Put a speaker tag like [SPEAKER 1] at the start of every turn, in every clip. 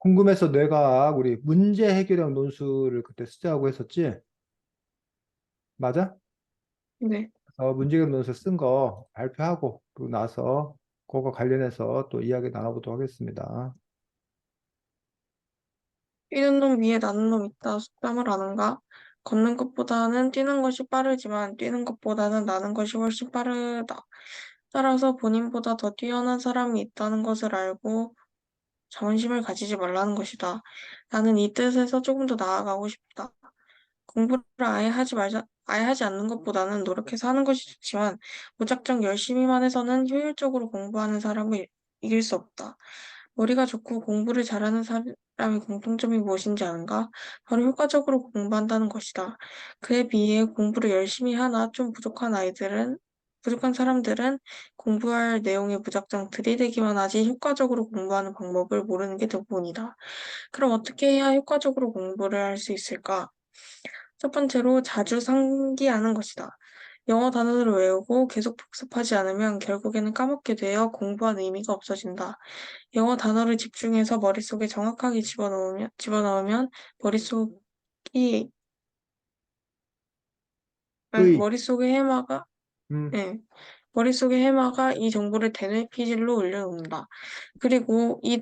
[SPEAKER 1] 궁금해서 내가 우리 문제 해결형 논술을 그때 쓰자고 했었지? 맞아?
[SPEAKER 2] 네.
[SPEAKER 1] 문제 해결 논술 쓴 거 발표하고 그러고 나서 그거 관련해서 또 이야기 나눠보도록 하겠습니다.
[SPEAKER 2] 뛰는 놈 위에 나는 놈 있다. 속담을 아는가? 걷는 것보다는 뛰는 것이 빠르지만 뛰는 것보다는 나는 것이 훨씬 빠르다. 따라서 본인보다 더 뛰어난 사람이 있다는 것을 알고 자존심을 가지지 말라는 것이다. 나는 이 뜻에서 조금 더 나아가고 싶다. 공부를 아예 하지 않는 것보다는 노력해서 하는 것이 좋지만 무작정 열심히만 해서는 효율적으로 공부하는 사람을 이길 수 없다. 머리가 좋고 공부를 잘하는 사람의 공통점이 무엇인지 아는가? 바로 효과적으로 공부한다는 것이다. 그에 비해 공부를 열심히 하나 좀 부족한 사람들은 공부할 내용에 무작정 들이대기만 하지 효과적으로 공부하는 방법을 모르는 게 대부분이다. 그럼 어떻게 해야 효과적으로 공부를 할 수 있을까? 첫 번째로 자주 상기하는 것이다. 영어 단어를 외우고 계속 복습하지 않으면 결국에는 까먹게 되어 공부한 의미가 없어진다. 영어 단어를 집중해서 머릿속에 정확하게 집어넣으면 머릿속이,
[SPEAKER 1] 의,
[SPEAKER 2] 머릿속의 해마가,
[SPEAKER 1] 음,
[SPEAKER 2] 예, 머릿속의 해마가 이 정보를 대뇌 피질로 올려놓는다. 그리고 이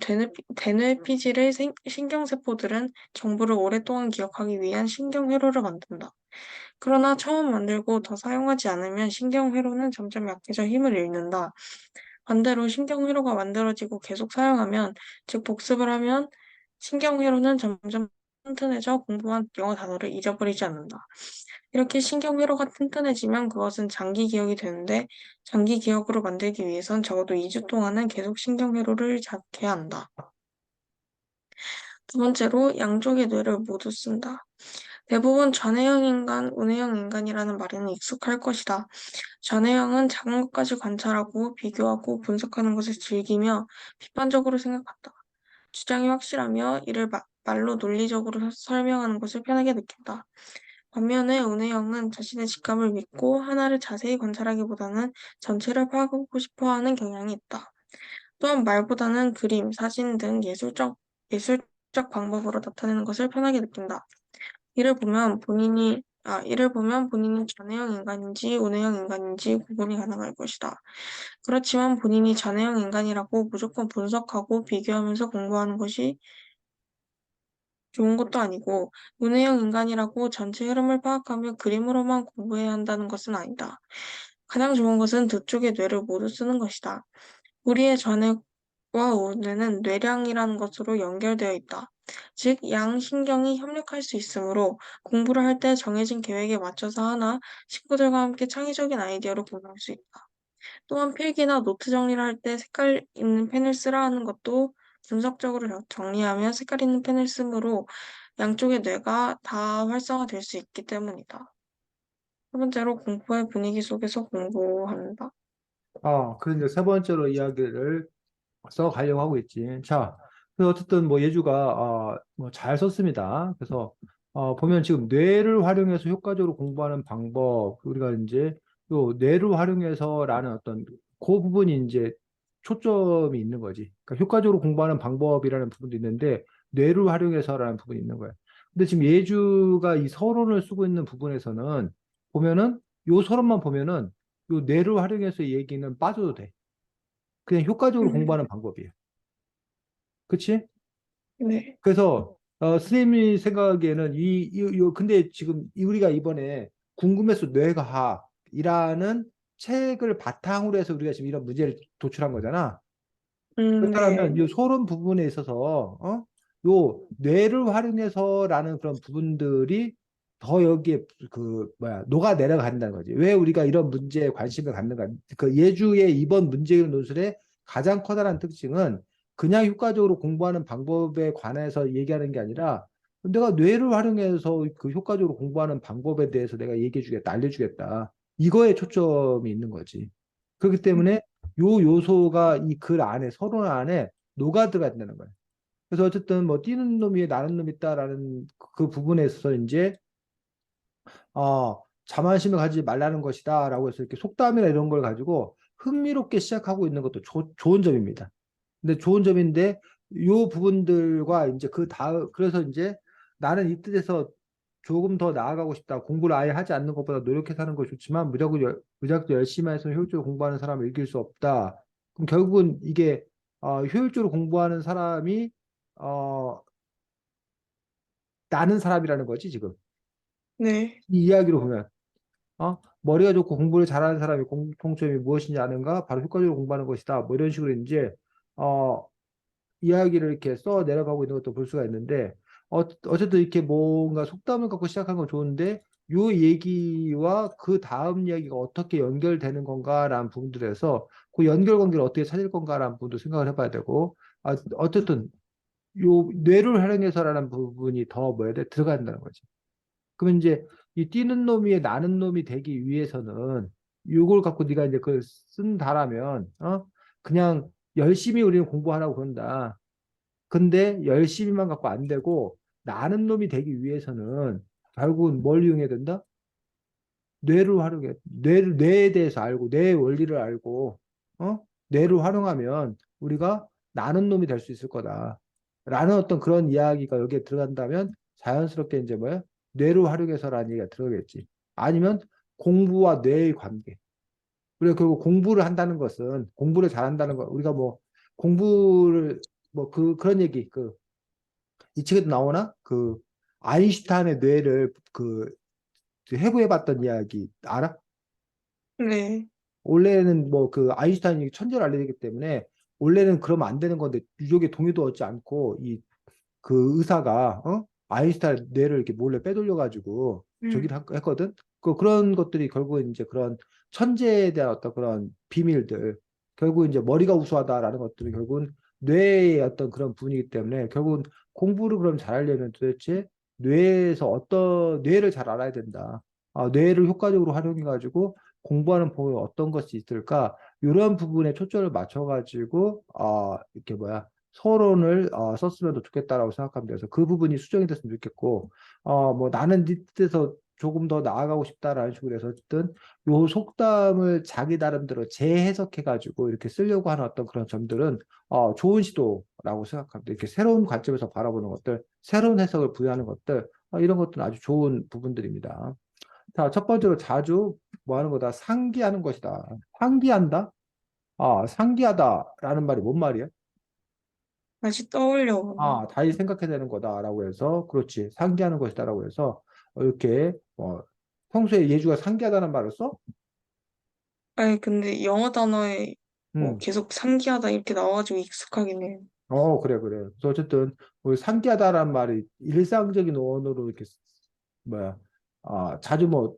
[SPEAKER 2] 대뇌 피질의 신경세포들은 정보를 오랫동안 기억하기 위한 신경회로를 만든다. 그러나 처음 만들고 더 사용하지 않으면 신경회로는 점점 약해져 힘을 잃는다. 반대로 신경회로가 만들어지고 계속 사용하면, 즉 복습을 하면 신경회로는 점점 튼튼해져 공부한 영어 단어를 잊어버리지 않는다. 이렇게 신경회로가 튼튼해지면 그것은 장기 기억이 되는데 장기 기억으로 만들기 위해선 적어도 2주 동안은 계속 신경회로를 잡게 한다. 두 번째로 양쪽의 뇌를 모두 쓴다. 대부분 좌뇌형 인간, 우뇌형 인간이라는 말에는 익숙할 것이다. 좌뇌형은 작은 것까지 관찰하고 비교하고 분석하는 것을 즐기며 비판적으로 생각한다. 주장이 확실하며 이를 말로 논리적으로 설명하는 것을 편하게 느낀다. 반면에 우뇌형은 자신의 직감을 믿고 하나를 자세히 관찰하기보다는 전체를 파악하고 싶어 하는 경향이 있다. 또한 말보다는 그림, 사진 등 예술적 방법으로 나타내는 것을 편하게 느낀다. 이를 보면 본인이 좌뇌형 인간인지 우뇌형 인간인지 구분이 가능할 것이다. 그렇지만 본인이 좌뇌형 인간이라고 무조건 분석하고 비교하면서 공부하는 것이 좋은 것도 아니고, 우뇌형 인간이라고 전체 흐름을 파악하며 그림으로만 공부해야 한다는 것은 아니다. 가장 좋은 것은 두 쪽의 뇌를 모두 쓰는 것이다. 우리의 좌뇌와 우뇌는 뇌량이라는 것으로 연결되어 있다. 즉, 양 신경이 협력할 수 있으므로 공부를 할 때 정해진 계획에 맞춰서 하나 친구들과 함께 창의적인 아이디어를 공유할 수 있다. 또한 필기나 노트 정리를 할 때 색깔 있는 펜을 쓰라 하는 것도 분석적으로 정리하며 색깔 있는 펜을 쓰므로 양쪽의 뇌가 다 활성화될 수 있기 때문이다. 세 번째로 공포의 분위기 속에서 공부한다.
[SPEAKER 1] 그 이제 세 번째로 이야기를 써가려고 하고 있지. 자, 그래서 어쨌든 뭐 예주가 뭐잘 썼습니다. 그래서 보면 지금 뇌를 활용해서 효과적으로 공부하는 방법, 우리가 이제 요 뇌를 활용해서라는 어떤 그 부분이 이제 초점이 있는 거지. 그러니까 효과적으로 공부하는 방법이라는 부분도 있는데 뇌를 활용해서라는 부분이 있는 거야. 근데 지금 예주가 이 서론을 쓰고 있는 부분에서는 보면은 요 서론만 보면은 요 뇌를 활용해서 얘기는 빠져도 돼. 그냥 효과적으로 공부하는
[SPEAKER 2] 음,
[SPEAKER 1] 방법이에요. 그치?
[SPEAKER 2] 네.
[SPEAKER 1] 그래서 선생님이 생각하기에는 근데 지금 우리가 이번에 궁금해서 뇌과학이라는 책을 바탕으로 해서 우리가 지금 이런 문제를 도출한 거잖아. 그렇다면
[SPEAKER 2] 네.
[SPEAKER 1] 이 소론 부분에 있어서 요 뇌를 활용해서라는 그런 부분들이 더 여기에 그 뭐야 녹아 내려간다는 거지. 왜 우리가 이런 문제에 관심을 갖는가? 그 예주의 이번 문제의 논술의 가장 커다란 특징은 그냥 효과적으로 공부하는 방법에 관해서 얘기하는 게 아니라 내가 뇌를 활용해서 그 효과적으로 공부하는 방법에 대해서 내가 얘기해 주겠다, 알려주겠다. 이거에 초점이 있는 거지. 그렇기 때문에 요 요소가 이 글 안에 서론 안에 녹아들어야 된다는 거예요. 그래서 어쨌든 뭐 뛰는 놈이 나는 놈 있다라는 그 부분에 있어서 이제 자만심을 가지지 말라는 것이다라고 해서 이렇게 속담이나 이런 걸 가지고 흥미롭게 시작하고 있는 것도 좋은 점입니다. 근데 좋은 점인데 요 부분들과 이제 그 다음, 그래서 이제 나는 이 뜻에서 조금 더 나아가고 싶다. 공부를 아예 하지 않는 것보다 노력해서 하는 거 좋지만 무작정 열심히 해서 효율적으로 공부하는 사람을 이길 수 없다. 그럼 결국은 이게 효율적으로 공부하는 사람이 어, 나는 사람이라는 거지, 지금.
[SPEAKER 2] 네,
[SPEAKER 1] 이 이야기로 보면. 머리가 좋고 공부를 잘하는 사람의 공통점이 무엇이냐 아는가? 바로 효과적으로 공부하는 것이다. 뭐 이런 식으로 이제 어, 이야기를 이렇게 써 내려가고 있는 것도 볼 수가 있는데 어쨌든 이렇게 뭔가 속담을 갖고 시작한 건 좋은데 요 얘기와 그 다음 이야기가 어떻게 연결되는 건가라는 부분들에서 그 연결관계를 어떻게 찾을 건가라는 부분도 생각을 해봐야 되고 어쨌든 요 뇌를 활용해서라는 부분이 더 뭐야 돼 들어가야 된다는 거지. 그러면 이제 이 뛰는 놈이 나는 놈이 되기 위해서는 요걸 갖고 네가 이제 그걸 쓴다라면 그냥 열심히 우리는 공부하라고 그런다. 근데 열심히만 갖고 안 되고 나는 놈이 되기 위해서는 결국은 뭘 이용해야 된다? 뇌를 활용해. 뇌에 대해서 알고 뇌의 원리를 알고 뇌를 활용하면 우리가 나는 놈이 될 수 있을 거다. 라는 어떤 그런 이야기가 여기에 들어간다면 자연스럽게 이제 뭐야? 뇌를 활용해서라는 얘기가 들어오겠지. 아니면 공부와 뇌의 관계. 우리가 결국 공부를 한다는 것은 공부를 잘한다는 거. 우리가 뭐 공부를 뭐 그런 얘기 이 책에도 나오나? 아인슈타인의 뇌를 해부해봤던 이야기 알아?
[SPEAKER 2] 네,
[SPEAKER 1] 원래는 뭐 아인슈타인이 천재를 알려주기 때문에 원래는 그러면 안 되는 건데 유족의 동의도 얻지 않고 그 의사가 아인슈타인 뇌를 이렇게 몰래 빼돌려가지고
[SPEAKER 2] 음,
[SPEAKER 1] 했거든. 그런 것들이 결국은 이제 그런 천재에 대한 어떤 그런 비밀들, 결국 이제 머리가 우수하다라는 것들이 결국은 뇌의 어떤 그런 부분이기 때문에 결국은 공부를 그럼 잘하려면 도대체 뇌에서 어떤 뇌를 잘 알아야 된다. 뇌를 효과적으로 활용해가지고 공부하는 방법이 어떤 것이 있을까? 이런 부분에 초점을 맞춰가지고 이렇게 뭐야 서론을 썼으면 더 좋겠다라고 생각합니다. 그래서 그 부분이 수정이 됐으면 좋겠고, 뭐 나는 네 뜻에서 조금 더 나아가고 싶다라는 식으로 해서 어쨌든 요 속담을 자기 나름대로 재해석해가지고 이렇게 쓰려고 하는 어떤 그런 점들은 좋은 시도라고 생각합니다. 이렇게 새로운 관점에서 바라보는 것들, 새로운 해석을 부여하는 것들, 이런 것들은 아주 좋은 부분들입니다. 자, 첫 번째로 자주 뭐 하는 거다? 상기하는 것이다. 상기한다? 상기하다라는 말이 뭔 말이야?
[SPEAKER 2] 다시 떠올려 보는.
[SPEAKER 1] 다시 생각해야 되는 거다라고 해서 그렇지 상기하는 것이다라고 해서 이렇게 평소에 예주가 상기하다는 말을 써?
[SPEAKER 2] 아니, 근데 영어 단어에 뭐
[SPEAKER 1] 음.
[SPEAKER 2] 계속 상기하다 이렇게 나와가지고 익숙하긴 해요.
[SPEAKER 1] 그래 그래. 그래서 어쨌든 우리 상기하다라는 말이 일상적인 언어로 이렇게 뭐야 자주 뭐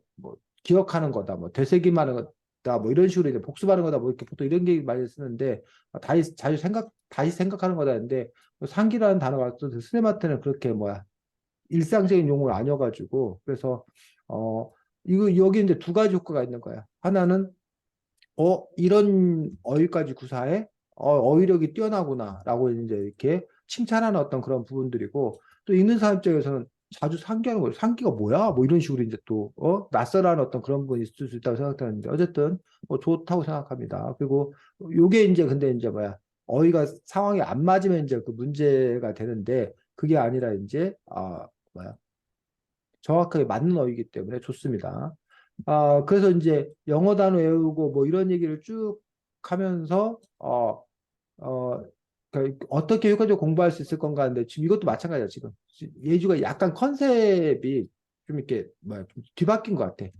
[SPEAKER 1] 기억하는 거다 뭐 되새김하는 거다 뭐 이런 식으로 이제 복습하는 거다 뭐 이렇게 보통 이런 게 많이 쓰는데 다시 생각하는 거다 했는데 상기라는 단어가 또 스님한테는 그렇게 뭐야 일상적인 용어가 아니어가지고 그래서 이거 여기 이제 두 가지 효과가 있는 거야. 하나는 이런 어휘까지 구사해 어휘력이 뛰어나구나라고 이제 이렇게 칭찬하는 어떤 그런 부분들이고 또 읽는 사람 입장에서는 자주 상기하는 거예요. 상기가 뭐야? 뭐 이런 식으로 이제 또 낯설어하는 어떤 그런 부분이 있을 수 있다고 생각하는데 어쨌든 좋다고 생각합니다. 그리고 요게 이제 근데 이제 뭐야 어휘가 상황이 안 맞으면 이제 그 문제가 되는데 그게 아니라 이제 뭐야 정확하게 맞는 어휘이기 때문에 좋습니다. 그래서 이제 영어 단어 외우고 뭐 이런 얘기를 쭉 하면서 그러니까 어떻게 효과적으로 공부할 수 있을 건가 하는데 지금 이것도 마찬가지야 지금 예주가 약간 컨셉이 좀 이렇게 뭐야 좀 뒤바뀐 것 같아.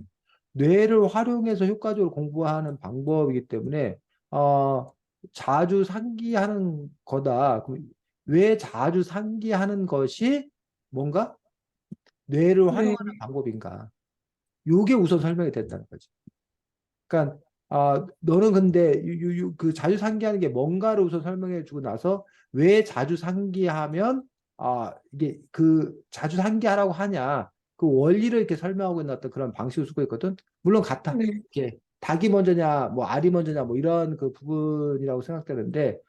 [SPEAKER 1] 뇌를 활용해서 효과적으로 공부하는 방법이기 때문에 어, 자주 상기하는 거다. 그럼 왜 자주 상기하는 것이 뭔가 뇌를
[SPEAKER 2] 네,
[SPEAKER 1] 활용하는 방법인가? 요게 우선 설명이 된다는 거지. 그러니까 너는 근데 그 자주 상기하는 게 뭔가를 우선 설명해 주고 나서 왜 자주 상기하면 이게 그 자주 상기하라고 하냐 그 원리를 이렇게 설명하고 있는 어떤 그런 방식을 쓰고 있거든. 물론 같아.
[SPEAKER 2] 네,
[SPEAKER 1] 이게 닭이 먼저냐 뭐 알이 먼저냐 뭐 이런 그 부분이라고 생각되는데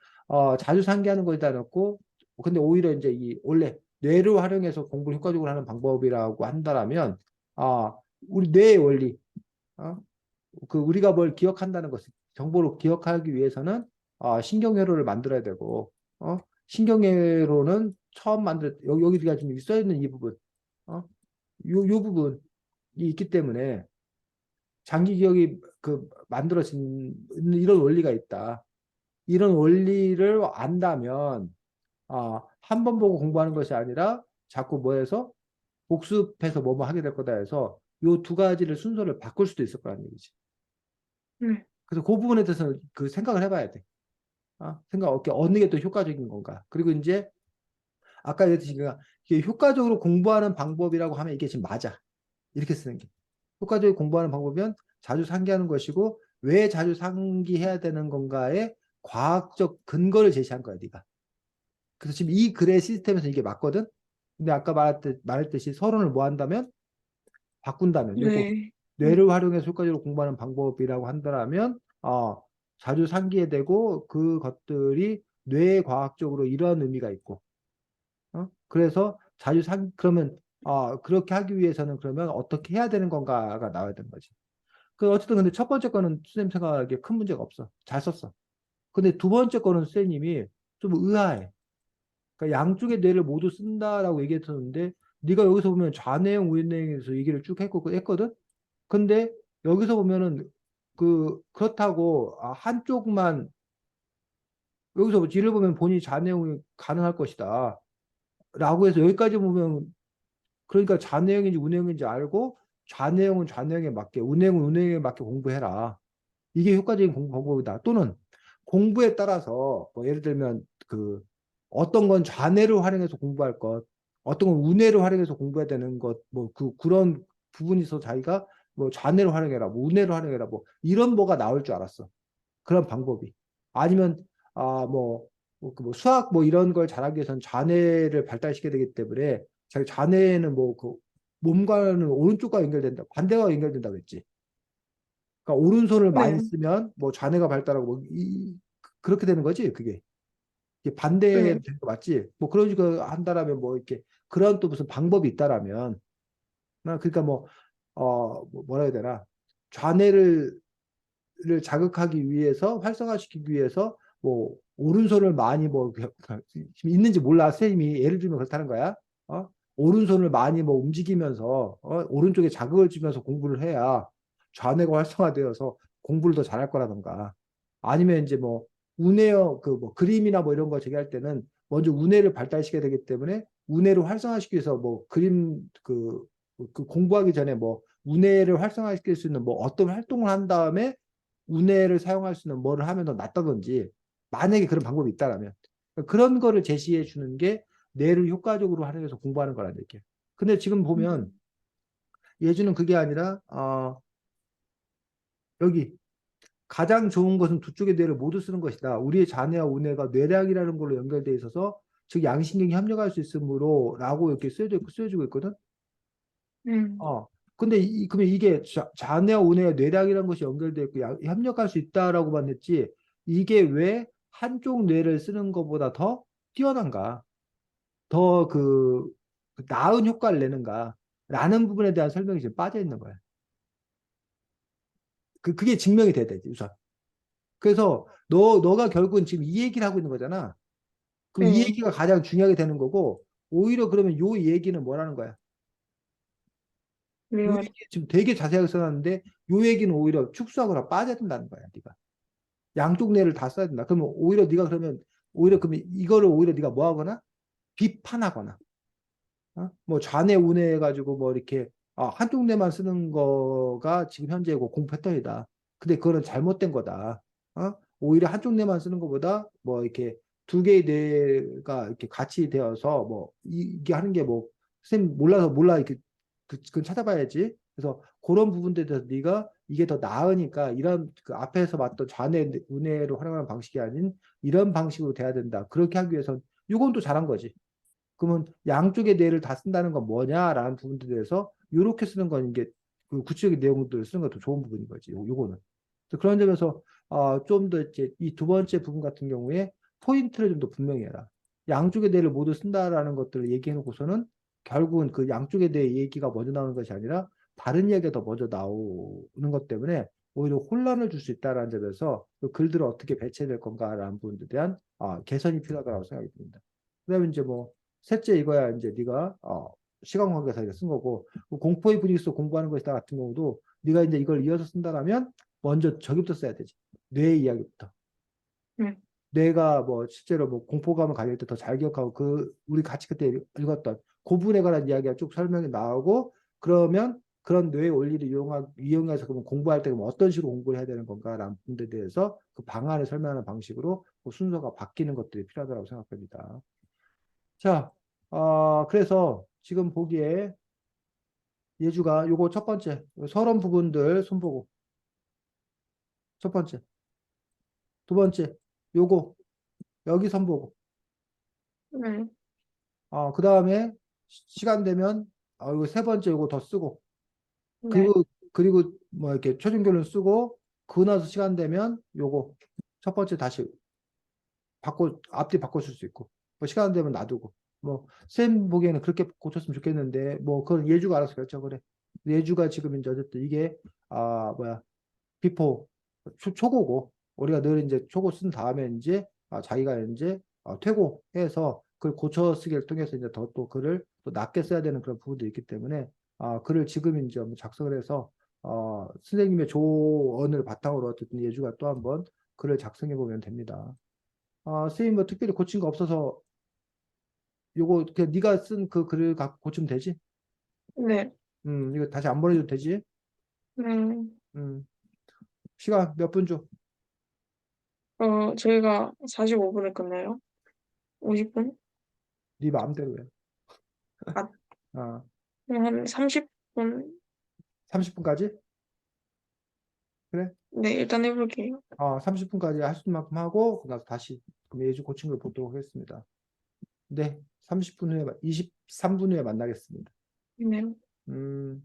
[SPEAKER 1] 자주 상기하는 거에다 놓고 근데 오히려 이제 이 원래 뇌를 활용해서 공부를 효과적으로 하는 방법이라고 한다라면 우리 뇌의 원리 어? 우리가 뭘 기억한다는 것을 정보를 기억하기 위해서는 신경회로를 만들어야 되고 신경계로는 처음 여기가 지금 써 있는 이 부분, 어? 요 부분이 있기 때문에 장기 기억이 그 만들어진 이런 원리가 있다. 이런 원리를 안다면 한 번 보고 공부하는 것이 아니라 자꾸 뭐 해서 복습해서 뭐뭐 하게 될 거다 해서 요 두 가지를 순서를 바꿀 수도 있을 거라는 얘기지.
[SPEAKER 2] 네.
[SPEAKER 1] 그래서 그 부분에 대해서는 그 생각을 해봐야 돼. 어느 게 또 효과적인 건가. 그리고 이제 아까 얘기했듯이 이게 효과적으로 공부하는 방법이라고 하면 이게 지금 맞아. 이렇게 쓰는 게. 효과적으로 공부하는 방법은 자주 상기하는 것이고 왜 자주 상기해야 되는 건가에 과학적 근거를 제시한 거야, 네가. 그래서 지금 이 글의 시스템에서 이게 맞거든. 근데 아까 말했듯이 서론을 뭐 한다면 바꾼다면 요거
[SPEAKER 2] 네.
[SPEAKER 1] 뇌를 활용해서 효과적으로 공부하는 방법이라고 한다면 자주 상기해야 되고 그것들이 뇌 과학적으로 이러한 의미가 있고 그래서 그러면 그렇게 하기 위해서는 그러면 어떻게 해야 되는 건가가 나와야 되는 거지. 그 어쨌든 근데 첫 번째 거는 선생님 생각하기에 큰 문제가 없어. 잘 썼어. 근데 두 번째 거는 선생님이 좀 의아해. 그러니까 양쪽의 뇌를 모두 쓴다라고 얘기했었는데 네가 여기서 보면 좌뇌형 우뇌형에서 얘기를 쭉 했거든. 근데 여기서 보면은 그렇다고 한쪽만 여기서 뒤를 보면 본인이 좌뇌형이 가능할 것이다. 라고 해서 여기까지 보면 그러니까 좌뇌형인지 우뇌형인지 알고 좌뇌형은 좌뇌형에 맞게 우뇌형은 우뇌형에 맞게 공부해라. 이게 효과적인 공부 방법이다. 또는 공부에 따라서 뭐 예를 들면 어떤 건 좌뇌를 활용해서 공부할 것, 어떤 건 우뇌를 활용해서 공부해야 되는 것, 뭐 그런 부분이 있어 자기가 뭐 좌뇌를 활용해라, 뭐 우뇌를 활용해라, 뭐 이런 뭐가 나올 줄 알았어. 그런 방법이. 아니면 수학 뭐 이런 걸 잘하기 위해서는 좌뇌를 발달시켜야 되기 때문에 자기 좌뇌는 몸과는 오른쪽과 연결된다, 반대가 연결된다고 했지. 그러니까 오른손을 많이
[SPEAKER 2] 네.
[SPEAKER 1] 쓰면 뭐 좌뇌가 발달하고 그렇게 되는 거지 그게. 이게 반대되는
[SPEAKER 2] 네.
[SPEAKER 1] 거 맞지? 뭐 그런 식으로 한다라면 뭐 이렇게 그런 또 무슨 방법이 있다라면 그러니까 뭐라 해야 되나 좌뇌를 자극하기 위해서 활성화시키기 위해서 뭐 오른손을 많이 지금 있는지 몰라 선생님이 예를 들면 그렇다는 거야. 오른손을 많이 뭐 움직이면서 오른쪽에 자극을 주면서 공부를 해야 좌뇌가 활성화되어서 공부를 더 잘할 거라던가 아니면 이제 뭐 우뇌어 뭐 그림이나 뭐 이런 거 제기할 때는 먼저 우뇌를 발달시켜야 되기 때문에 우뇌를 활성화시키기 위해서 뭐 그림 공부하기 전에 뭐 우뇌를 활성화시킬 수 있는 뭐 어떤 활동을 한 다음에 운해를 사용할 수 있는 뭐를 하면 더 낫다든지 만약에 그런 방법이 있다라면 그런 거를 제시해 주는 게 뇌를 효과적으로 활용해서 공부하는 거라는 얘기예요. 근데 지금 보면 예주는 그게 아니라 여기 가장 좋은 것은 두 쪽의 뇌를 모두 쓰는 것이다. 우리의 자뇌와 우뇌가 뇌량이라는 걸로 연결되어 있어서 즉 양신경이 협력할 수 있으므로 라고 이렇게 쓰여지고 있거든.
[SPEAKER 2] 음.
[SPEAKER 1] 어. 근데 그러면 이게 좌뇌와 우뇌와 뇌량이라는 것이 연결되어 있고 협력할 수 있다라고만 했지 이게 왜 한쪽 뇌를 쓰는 것보다 더 뛰어난가? 더 나은 효과를 내는가? 라는 부분에 대한 설명이 지금 빠져 있는 거야. 그게 증명이 돼야 되지, 우선. 그래서 너가 결국은 지금 이 얘기를 하고 있는 거잖아. 그럼 이
[SPEAKER 2] 네.
[SPEAKER 1] 얘기가 가장 중요하게 되는 거고, 오히려 그러면 요 얘기는 뭐라는 거야? 요
[SPEAKER 2] 왜요?
[SPEAKER 1] 얘기 지금 되게 자세하게 써놨는데, 요 얘기는 오히려 축소하거나 빠져야 된다는 거야, 네가. 양쪽 뇌를 다 써야 된다. 그러면 오히려 네가 그러면 이거를 오히려 네가 뭐 하거나 비판하거나 뭐 좌뇌 우뇌 해가지고 뭐 이렇게 한쪽 뇌만 쓰는 거가 지금 현재 공부 패턴이다. 근데 그거는 잘못된 거다. 오히려 한쪽 뇌만 쓰는 것보다 뭐 이렇게 두 개의 뇌가 이렇게 같이 되어서 뭐 이게 하는 게 뭐 선생님 몰라서 몰라 이렇게 그건 찾아봐야지. 그래서 그런 부분들에 대해서 네가 이게 더 나으니까 이런 그 앞에서 봤던 좌뇌 우뇌로 활용하는 방식이 아닌 이런 방식으로 돼야 된다. 그렇게 하기 위해선 이건 또 잘한 거지. 그러면 양쪽의 뇌를 다 쓴다는 건 뭐냐라는 부분들에 대해서 이렇게 쓰는 건 이게 그 구체적인 내용들을 쓰는 것도 좋은 부분인 거지. 요거는. 그런 점에서 좀 더 이제 이 두 번째 부분 같은 경우에 포인트를 좀 더 분명히 해라. 양쪽의 뇌를 모두 쓴다라는 것들을 얘기해 놓고서는 결국은 그 양쪽의 뇌 얘기가 먼저 나오는 것이 아니라 다른 이야기가 더 먼저 나오는 것 때문에 오히려 혼란을 줄 수 있다라는 점에서 그 글들을 어떻게 배치될 건가라는 부분에 대한 개선이 필요하다고 생각이 듭니다. 그다음에 이제 뭐 셋째 이거야 이제 네가 시간 관계에서 이제 쓴 거고 그 공포의 분위기 속 공부하는 것이다 같은 경우도 네가 이제 이걸 이어서 쓴다라면 먼저 저기부터 써야 되지. 뇌 이야기부터.
[SPEAKER 2] 네.
[SPEAKER 1] 뇌가 뭐 실제로 뭐 공포감을 가질 때 더 잘 기억하고 그 우리 같이 그때 읽었던 고분에 관한 이야기가 쭉 설명이 나오고 그러면 그런 뇌의 원리를 이용해서 그러면 공부할 때 그럼 어떤 식으로 공부를 해야 되는 건가라는 부분에 대해서 그 방안을 설명하는 방식으로 그 순서가 바뀌는 것들이 필요하다고 생각합니다. 자, 그래서 지금 보기에 예주가 요거 첫 번째 서론 부분들 손보고 첫 번째 두 번째 요거 여기 선보고
[SPEAKER 2] 네.
[SPEAKER 1] 그 다음에 시간 되면 이거 세 번째 이거 더 쓰고
[SPEAKER 2] 네.
[SPEAKER 1] 그리고 뭐 이렇게 최종 결론 쓰고 그 나서 시간 되면 요거 첫 번째 다시 앞뒤 바꿔줄 수 있고 뭐 시간 되면 놔두고 뭐 쌤 보기에는 그렇게 고쳤으면 좋겠는데 뭐 그건 예주가 알아서 결정을 해. 예주가 지금 이제 어쨌든 이게 뭐야 비포 초고고 우리가 늘 이제 초고 쓴 다음에 이제 자기가 이제 퇴고해서 그걸 고쳐 쓰기를 통해서 이제 더 또 글을 또 낮게 써야 되는 그런 부분도 있기 때문에 글을 지금 이제 한번 작성을 해서 선생님의 조언을 바탕으로 어쨌든 예주가 또 한번 글을 작성해 보면 됩니다. 선생님 뭐 특별히 고친 거 없어서 요거 그냥 네가 쓴 그 글을 갖고 고치면 되지?
[SPEAKER 2] 네.
[SPEAKER 1] 이거 다시 안 보내줘도 되지?
[SPEAKER 2] 네.
[SPEAKER 1] 음, 시간 몇 분 줘?
[SPEAKER 2] 저희가 45분에 끝나요? 50분?
[SPEAKER 1] 네 마음대로 해.
[SPEAKER 2] 아,
[SPEAKER 1] 아,
[SPEAKER 2] 그냥 한 30분?
[SPEAKER 1] 30분까지? 그래?
[SPEAKER 2] 네, 일단 해볼게요.
[SPEAKER 1] 30분까지 할 수 있는 만큼 하고, 그다음 다시 그럼 예주 고친 걸 보도록 하겠습니다. 네, 30분 후에, 23분 후에 만나겠습니다.
[SPEAKER 2] 네.
[SPEAKER 1] 음.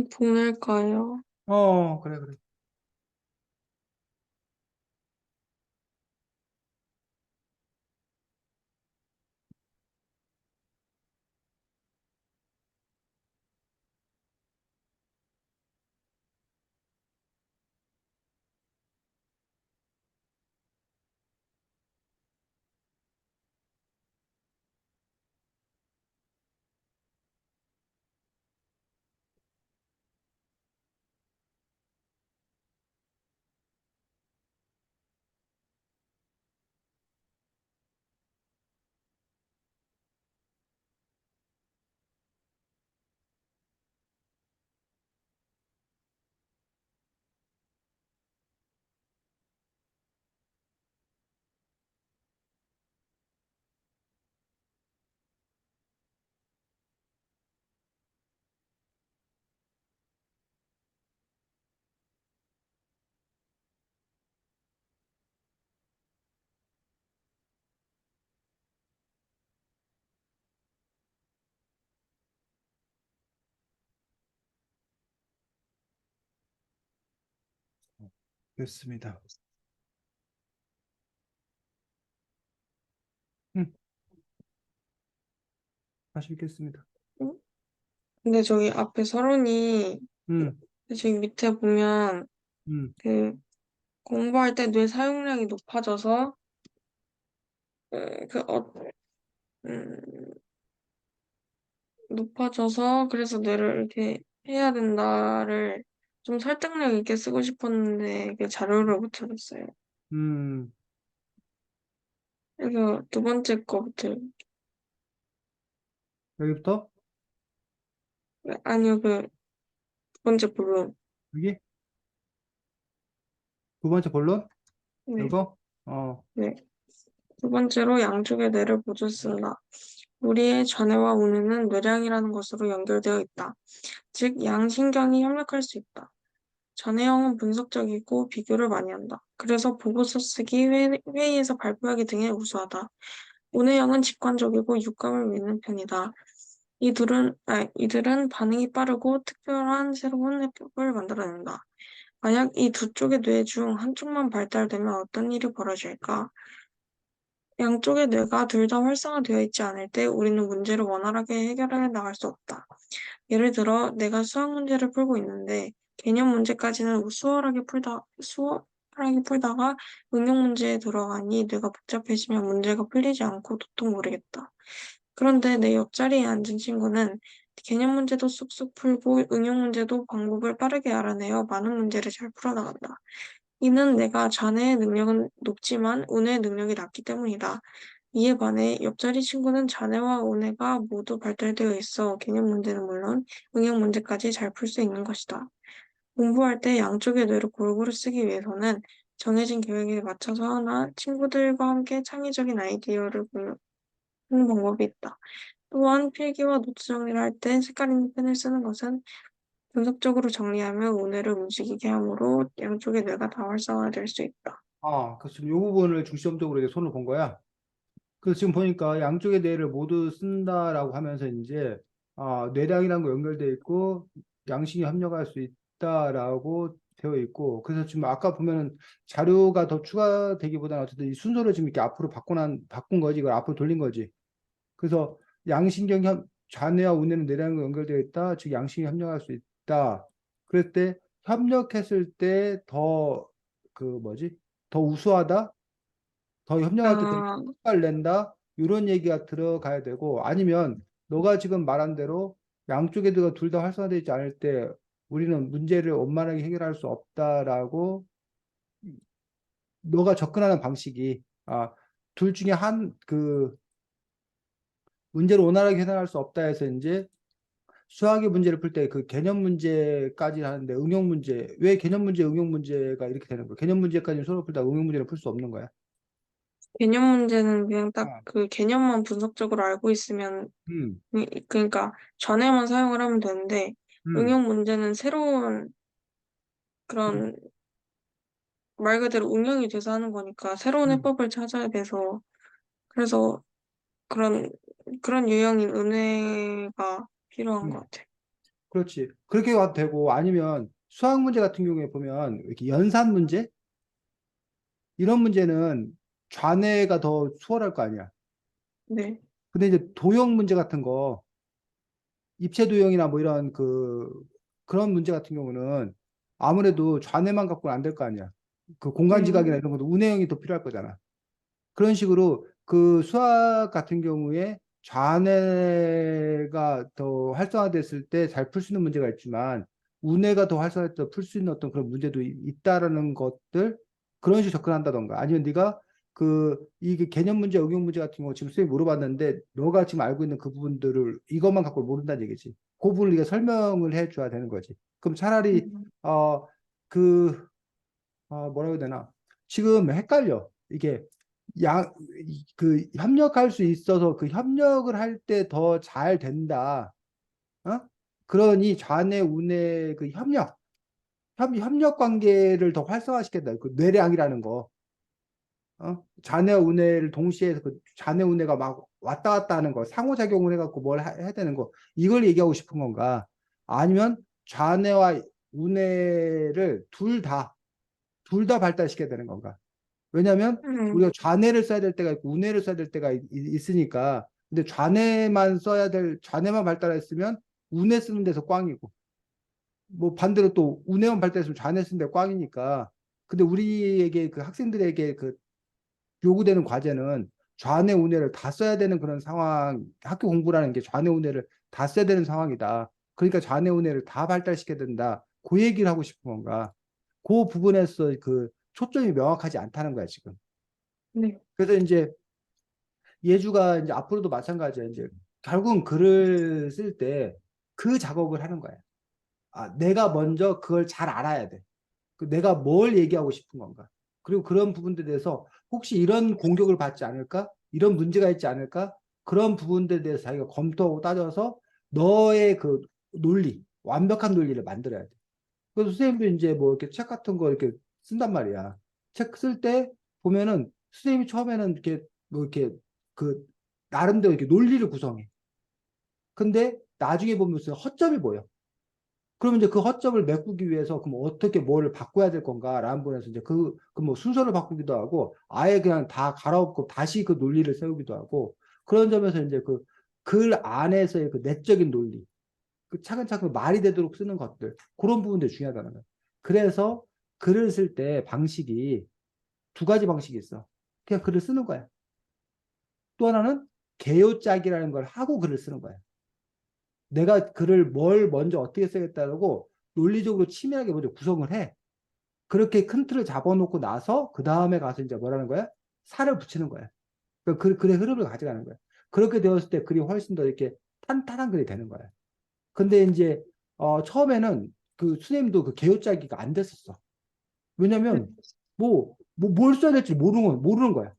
[SPEAKER 2] 보낼까요?
[SPEAKER 1] 그래, 그래. 됐습니다. 음, 다시 읽겠습니다.
[SPEAKER 2] 응? 근데 저기 앞에 서론이,
[SPEAKER 1] 음,
[SPEAKER 2] 저기 밑에 보면,
[SPEAKER 1] 음,
[SPEAKER 2] 그, 공부할 때 뇌 사용량이 높아져서, 그, 음, 그래서 뇌를 이렇게 해야 된다를 좀 설득력 있게 쓰고 싶었는데, 그 자료를 못 찾았어요.
[SPEAKER 1] 음.
[SPEAKER 2] 그래서 두 번째 거부터,
[SPEAKER 1] 여기부터
[SPEAKER 2] 아니요, 그, 두 번째 부분.
[SPEAKER 1] 여기 두 번째 본론
[SPEAKER 2] 네,
[SPEAKER 1] 이거 어,
[SPEAKER 2] 네. 두 번째로 양쪽의 뇌를 모두 쓴다. 우리의 좌뇌와 우뇌는 뇌량이라는 것으로 연결되어 있다. 즉, 양신경이 협력할 수 있다. 좌뇌형은 분석적이고 비교를 많이 한다. 그래서 보고서 쓰기, 회의에서 발표하기 등에 우수하다. 우뇌형은 직관적이고 육감을 믿는 편이다. 이들은 반응이 빠르고 특별한 새로운 해법을 만들어낸다. 만약 이 두 쪽의 뇌 중 한쪽만 발달되면 어떤 일이 벌어질까? 양쪽의 뇌가 둘 다 활성화되어 있지 않을 때 우리는 문제를 원활하게 해결해 나갈 수 없다. 예를 들어, 내가 수학 문제를 풀고 있는데, 개념 문제까지는 수월하게 풀다가 응용 문제에 들어가니 뇌가 복잡해지면 문제가 풀리지 않고 도통 모르겠다. 그런데 내 옆자리에 앉은 친구는 개념 문제도 쑥쑥 풀고 응용 문제도 방법을 빠르게 알아내어 많은 문제를 잘 풀어나간다. 이는 내가 자네의 능력은 높지만 운의 능력이 낮기 때문이다. 이에 반해 옆자리 친구는 자네와 운해가 모두 발달되어 있어 개념 문제는 물론 응용 문제까지 잘 풀 수 있는 것이다. 공부할 때 양쪽의 뇌를 골고루 쓰기 위해서는 정해진 계획에 맞춰서 하나 친구들과 함께 창의적인 아이디어를 공유하는 방법이 있다. 또한 필기와 노트 정리를 할 때 색깔 있는 펜을 쓰는 것은 분석적으로 정리하며 운해를 움직이게 하므로 양쪽의 뇌가 다 활성화될 수 있다.
[SPEAKER 1] 그 지금 이 부분을 중점적으로 이제 손을 본 거야. 그래서 지금 보니까 양쪽의 뇌를 모두 쓴다라고 하면서 이제 뇌량이라는 거 연결돼 있고 양심이 합력할 수 있다라고 되어 있고 그래서 지금 아까 보면은 자료가 더 추가되기보다는 어쨌든 이 순서를 지금 이렇게 앞으로 바꾼 거지 이걸 앞으로 돌린 거지. 그래서 좌뇌와 우뇌는 뇌량과 연결되어 있다. 즉 양심이 협력할 수 있다. 그럴 때 협력했을 때 더 그 뭐지? 더 우수하다. 더 협력할 때 더
[SPEAKER 2] 아,
[SPEAKER 1] 효과를 낸다. 이런 얘기가 들어가야 되고 아니면 너가 지금 말한 대로 양쪽에 둘 다 활성화되지 않을 때 우리는 문제를 원만하게 해결할 수 없다라고 너가 접근하는 방식이 둘 중에 한 그 문제를 원활하게 해결할 수 없다 해서 이제 수학의 문제를 풀 때 그 개념 문제까지 하는데 응용 문제 왜 개념 문제 응용 문제가 이렇게 되는 거야? 개념 문제까지 서로 풀다 응용 문제를 풀 수 없는 거야?
[SPEAKER 2] 개념 문제는 그냥 딱
[SPEAKER 1] 아,
[SPEAKER 2] 그 개념만 분석적으로 알고 있으면,
[SPEAKER 1] 음,
[SPEAKER 2] 그러니까 전에만 사용을 하면 되는데,
[SPEAKER 1] 음,
[SPEAKER 2] 응용 문제는 새로운 그런 말 그대로 응용이 돼서 하는 거니까 새로운
[SPEAKER 1] 음,
[SPEAKER 2] 해법을 찾아야 돼서, 그래서 그런, 그런 유형인 은혜가 필요한 것
[SPEAKER 1] 음.
[SPEAKER 2] 같아요.
[SPEAKER 1] 그렇지. 그렇게 가도 되고, 아니면 수학 문제 같은 경우에 보면, 이렇게 연산 문제? 이런 문제는 좌뇌가 더 수월할 거 아니야.
[SPEAKER 2] 네.
[SPEAKER 1] 근데 이제 도형 문제 같은 거, 입체 도형이나 뭐 이런 그런 문제 같은 경우는 아무래도 좌뇌만 갖고는 안 될 거 아니야. 그 공간 지각이나
[SPEAKER 2] 음,
[SPEAKER 1] 이런 것도 운해형이 더 필요할 거잖아. 그런 식으로 그 수학 같은 경우에 좌뇌가 더 활성화됐을 때 잘 풀 수 있는 문제가 있지만 우뇌가 더 활성화돼서 풀 수 있는 어떤 그런 문제도 있다라는 것들 그런 식으로 접근한다던가 아니면 네가 이게 개념 문제, 응용 문제 같은 경우 지금 선생님이 물어봤는데 너가 지금 알고 있는 그 부분들을 이것만 갖고 모른다는 얘기지. 그 부분을 네가 설명을 해줘야 되는 거지. 그럼 차라리
[SPEAKER 2] 음,
[SPEAKER 1] 어 그 뭐라고 해야 되나? 지금 헷갈려. 이게 협력할 수 있어서 그 협력을 할 때 더 잘 된다. 어? 그러니 좌뇌 우뇌 그 협력 관계를 더 활성화시킨다. 그 뇌량이라는 거. 좌뇌 우뇌를 동시에 해서 그 좌뇌 우뇌가 막 왔다 갔다 하는 거, 상호작용을 해갖고 뭘 해야 되는 거, 이걸 얘기하고 싶은 건가? 아니면 좌뇌와 우뇌를 둘 다 발달시켜야 되는 건가? 왜냐하면
[SPEAKER 2] 음,
[SPEAKER 1] 우리가 좌뇌를 써야 될 때가 있고 우뇌를 써야 될 때가 있으니까 근데 좌뇌만 발달했으면 우뇌 쓰는 데서 꽝이고 뭐 반대로 또 우뇌만 발달했으면 좌뇌 쓰는 데 꽝이니까 근데 우리에게 그 학생들에게 그 요구되는 과제는 좌뇌 우뇌를 다 써야 되는 그런 상황 학교 공부라는 게 좌뇌 우뇌를 다 써야 되는 상황이다 그러니까 좌뇌 우뇌를 다 발달시켜야 된다 그 얘기를 하고 싶은 건가 그 부분에서 그 초점이 명확하지 않다는 거야 지금
[SPEAKER 2] 네.
[SPEAKER 1] 그래서 이제 예주가 이제 앞으로도 마찬가지야. 이제 결국은 글을 쓸 때 그 작업을 하는 거야. 내가 먼저 그걸 잘 알아야 돼. 내가 뭘 얘기하고 싶은 건가. 그리고 그런 부분들에 대해서 혹시 이런 공격을 받지 않을까? 이런 문제가 있지 않을까? 그런 부분들에 대해서 자기가 검토하고 따져서 너의 그 논리, 완벽한 논리를 만들어야 돼. 그래서 선생님도 이제 뭐 이렇게 책 같은 거 이렇게 쓴단 말이야. 책 쓸 때 보면은 선생님이 처음에는 이렇게 뭐 이렇게 그 나름대로 이렇게 논리를 구성해. 근데 나중에 보면 무슨 허점이 보여. 그러면 이제 그 허점을 메꾸기 위해서 그럼 어떻게 뭘 바꿔야 될 건가라는 부분에서 이제 그 뭐 순서를 바꾸기도 하고 아예 그냥 다 갈아엎고 다시 그 논리를 세우기도 하고 그런 점에서 이제 그 글 안에서의 그 내적인 논리 그 차근차근 말이 되도록 쓰는 것들 그런 부분들이 중요하다는 거예요. 그래서 글을 쓸 때 방식이 두 가지 방식이 있어. 그냥 글을 쓰는 거야. 또 하나는 개요짝이라는 걸 하고 글을 쓰는 거야. 내가 글을 뭘 먼저 어떻게 써야겠다고 논리적으로 치밀하게 먼저 구성을 해. 그렇게 큰 틀을 잡아놓고 나서 그 다음에 가서 이제 뭐라는 거야? 살을 붙이는 거야. 그러니까 글의 흐름을 가져가는 거야. 그렇게 되었을 때 글이 훨씬 더 이렇게 탄탄한 글이 되는 거야. 근데 이제 처음에는 그 선생님도 그 개요짜기가 안 됐었어. 왜냐면 뭘 써야 될지 모르는 거야.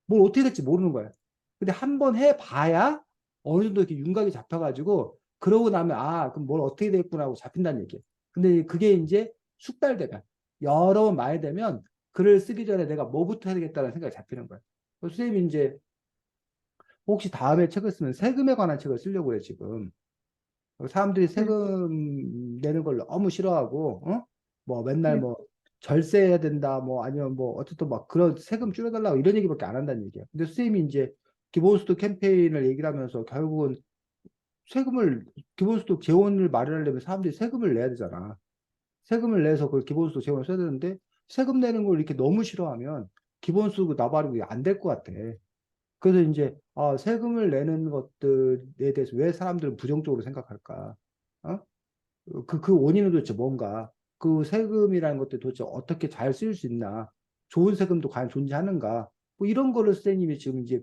[SPEAKER 1] 뭘 어떻게 될지 모르는 거야. 근데 한 번 해봐야 어느 정도 이렇게 윤곽이 잡혀가지고 그러고 나면 그럼 뭘 어떻게 됐구나 하고 잡힌다는 얘기야. 근데 그게 이제 숙달되면 여러 번 많이 되면 글을 쓰기 전에 내가 뭐부터 해야 되겠다는 생각이 잡히는 거야. 선생님이 이제 혹시 다음에 책을 쓰면 세금에 관한 책을 쓰려고 해 지금. 사람들이
[SPEAKER 2] 네.
[SPEAKER 1] 세금 내는 걸 너무 싫어하고, 뭐 맨날
[SPEAKER 2] 네.
[SPEAKER 1] 뭐 절세해야 된다, 뭐 아니면 뭐 어쨌든 막 그런 세금 줄여달라고 이런 얘기밖에 안 한다는 얘기야. 근데 선생님이 이제 기본소득 캠페인을 얘기를 하면서 결국은 세금을, 기본소득 재원을 마련하려면 사람들이 세금을 내야 되잖아. 세금을 내서 그 기본소득 재원을 써야 되는데 세금 내는 걸 이렇게 너무 싫어하면 기본소득 나발이고 안 될 것 같아. 그래서 이제 세금을 내는 것들에 대해서 왜 사람들은 부정적으로 생각할까? 어? 그 원인은 도대체 뭔가? 그 세금이라는 것들 도대체 어떻게 잘 쓸 수 있나? 좋은 세금도 과연 존재하는가? 뭐 이런 거를 선생님이 지금 이제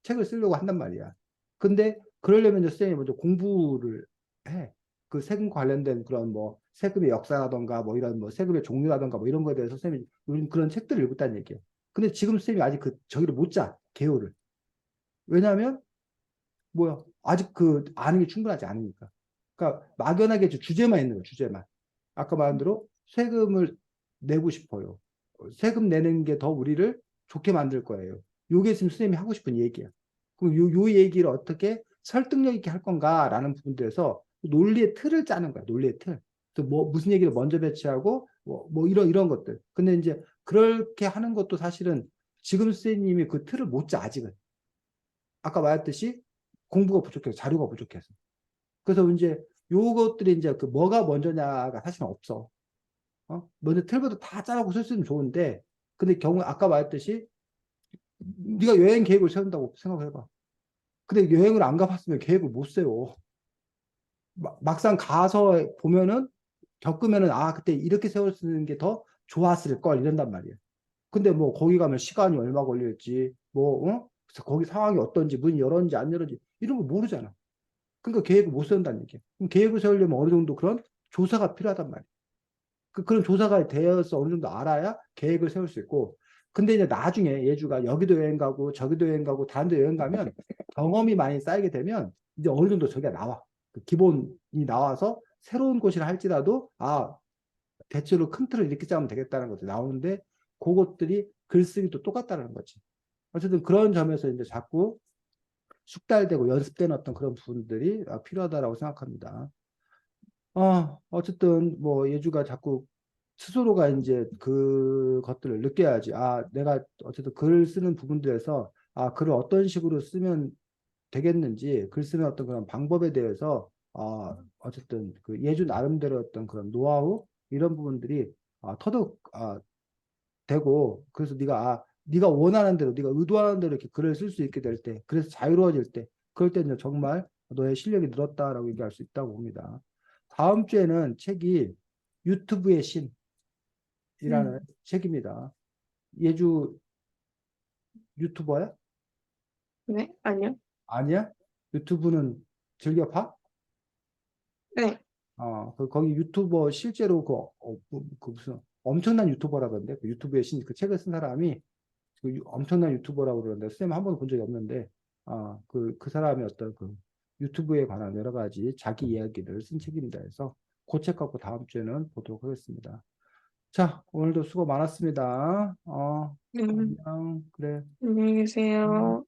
[SPEAKER 1] 책을 쓰려고 한단 말이야. 근데 그러려면 이제 선생님이 먼저 공부를 해. 그 세금 관련된 그런 뭐 세금의 역사라던가 뭐 이런 뭐 세금의 종류라던가 뭐 이런 거에 대해서 선생님이 요즘 그런 책들을 읽었다는 얘기예요. 근데 지금 선생님이 아직 저기를 못 짜, 개요를. 왜냐하면 뭐야 아직 그 아는 게 충분하지 않으니까. 그러니까 막연하게 주제만 있는 거예요. 주제만. 아까 말한 대로 세금을 내고 싶어요. 세금 내는 게 더 우리를 좋게 만들 거예요. 요게 지금 선생님이 하고 싶은 얘기야. 그럼 요 얘기를 어떻게 설득력 있게 할 건가라는 부분들에서 논리의 틀을 짜는 거야. 논리의 틀. 또 뭐 무슨 얘기를 먼저 배치하고 뭐 이런 것들. 근데 이제 그렇게 하는 것도 사실은 지금 선생님이 그 틀을 못 짜 아직은. 아까 말했듯이 공부가 부족해서 자료가 부족해서. 그래서 이제 요것들이 이제 그 뭐가 먼저냐가 사실은 없어. 먼저 틀부터 다 짜놓고 쓸 수는 좋은데 근데 경우 아까 말했듯이 네가 여행 계획을 세운다고 생각해봐. 근데 여행을 안 가봤으면 계획을 못 세워. 막상 가서 보면은 겪으면은 아 그때 이렇게 세웠는 게 더 좋았을 걸 이런단 말이야. 근데 뭐 거기 가면 시간이 얼마 걸릴지 그래서 거기 상황이 어떤지 문이 열었는지 안 열었는지 이런 거 모르잖아. 그러니까 계획을 못 세운다는 얘기야. 그럼 계획을 세우려면 어느 정도 그런 조사가 필요하단 말이야. 그런 조사가 되어서 어느 정도 알아야 계획을 세울 수 있고. 근데 이제 나중에 예주가 여기도 여행 가고 저기도 여행 가고 다른 데 여행 가면 경험이 많이 쌓이게 되면 이제 어느 정도 저게 나와. 그 기본이 나와서 새로운 곳이라 할지라도 아 대체로 큰 틀을 이렇게 짜면 되겠다는 것이 나오는데 그것들이 글쓰기도 똑같다는 거지. 어쨌든 그런 점에서 이제 자꾸 숙달되고 연습되는 어떤 그런 부분들이 필요하다라고 생각합니다. 어쨌든 뭐 예주가 자꾸 스스로가 이제 그것들을 느껴야지. 아, 내가 어쨌든 글 쓰는 부분들에서 글을 어떤 식으로 쓰면 되겠는지, 글 쓰는 어떤 그런 방법에 대해서 어쨌든 그 예주 나름대로 어떤 그런 노하우 이런 부분들이 터득 되고 그래서 네가 원하는 대로 네가 의도하는 대로 이렇게 글을 쓸 수 있게 될 때, 그래서 자유로워질 때, 그럴 때는 정말 너의 실력이 늘었다라고 얘기할 수 있다고 봅니다. 다음 주에는 책이 유튜브의 신이라는 책입니다. 예주 유튜버야?
[SPEAKER 2] 네, 아니요.
[SPEAKER 1] 아니야? 유튜브는 즐겨 봐?
[SPEAKER 2] 네,
[SPEAKER 1] 거기 유튜버 실제로 그 무슨 엄청난 유튜버라던데 그 유튜브의 신 그 책을 쓴 사람이 엄청난 유튜버라고 그러는데 선생님 한 번도 본 적이 없는데 그 사람의 어떤 그 유튜브에 관한 여러 가지 자기 이야기를 쓴 책입니다. 그래서 그 책 갖고 다음 주에는 보도록 하겠습니다. 자, 오늘도 수고 많았습니다.
[SPEAKER 2] 네,
[SPEAKER 1] 안녕. 그래.
[SPEAKER 2] 안녕히
[SPEAKER 1] 음.
[SPEAKER 2] 계세요.